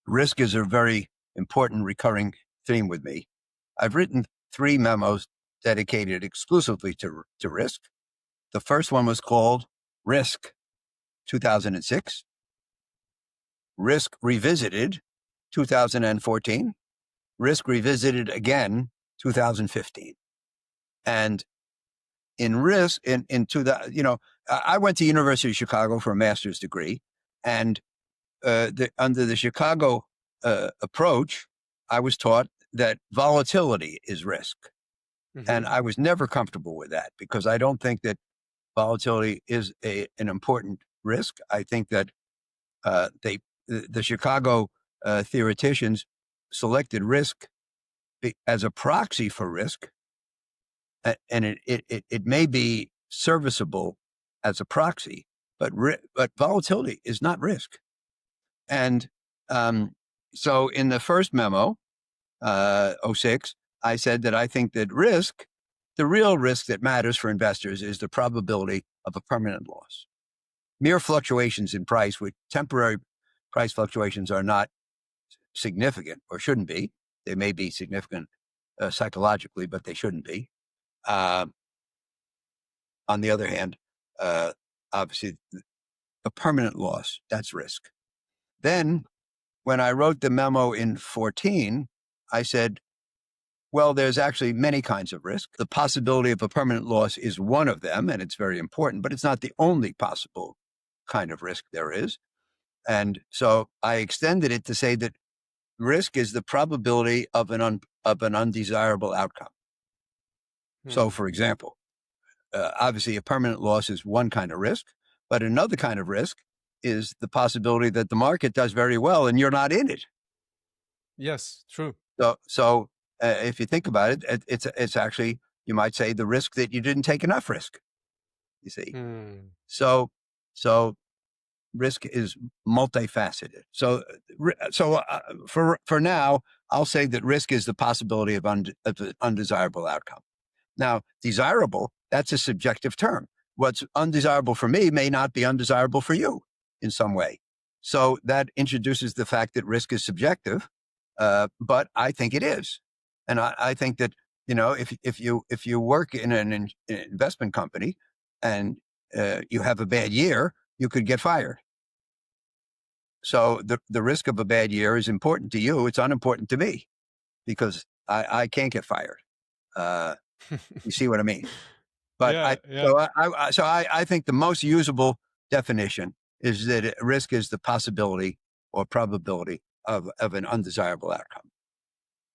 risk is a very important recurring theme with me. I've written 3 memos dedicated exclusively to risk. The first one was called Risk 2006, Risk Revisited 2014, Risk Revisited again 2015. And in risk, into that, I went to University of Chicago for a master's degree, and under the Chicago approach, I was taught that volatility is risk. Mm-hmm. And I was never comfortable with that because I don't think that volatility is an important risk. I think that the Chicago theoreticians selected risk as a proxy for risk, and it may be serviceable as a proxy, but volatility is not risk. And so in the first memo, 06, I said that I think that the real risk that matters for investors is the probability of a permanent loss. Mere fluctuations in price, with temporary price fluctuations, are not significant or shouldn't be. They may be significant psychologically, but they shouldn't be. On the other hand, obviously, a permanent loss, that's risk. Then when I wrote the memo in 14, I said, well, there's actually many kinds of risk. The possibility of a permanent loss is one of them, and it's very important, but it's not the only possible kind of risk there is. And so I extended it to say that risk is the probability of an undesirable outcome. So, for example, obviously a permanent loss is one kind of risk, but another kind of risk is the possibility that the market does very well and you're not in it. Yes, true. So if you think about it, it's actually, you might say, the risk that you didn't take enough risk. You see, so risk is multifaceted. So for now, I'll say that risk is the possibility of an undesirable outcome. Now, desirable, that's a subjective term. What's undesirable for me may not be undesirable for you in some way. So that introduces the fact that risk is subjective, but I think it is. And I think that, if you work in an investment company and you have a bad year, you could get fired. So the risk of a bad year is important to you. It's unimportant to me because I can't get fired. You see what I mean? But I think the most usable definition is that risk is the possibility or probability of an undesirable outcome.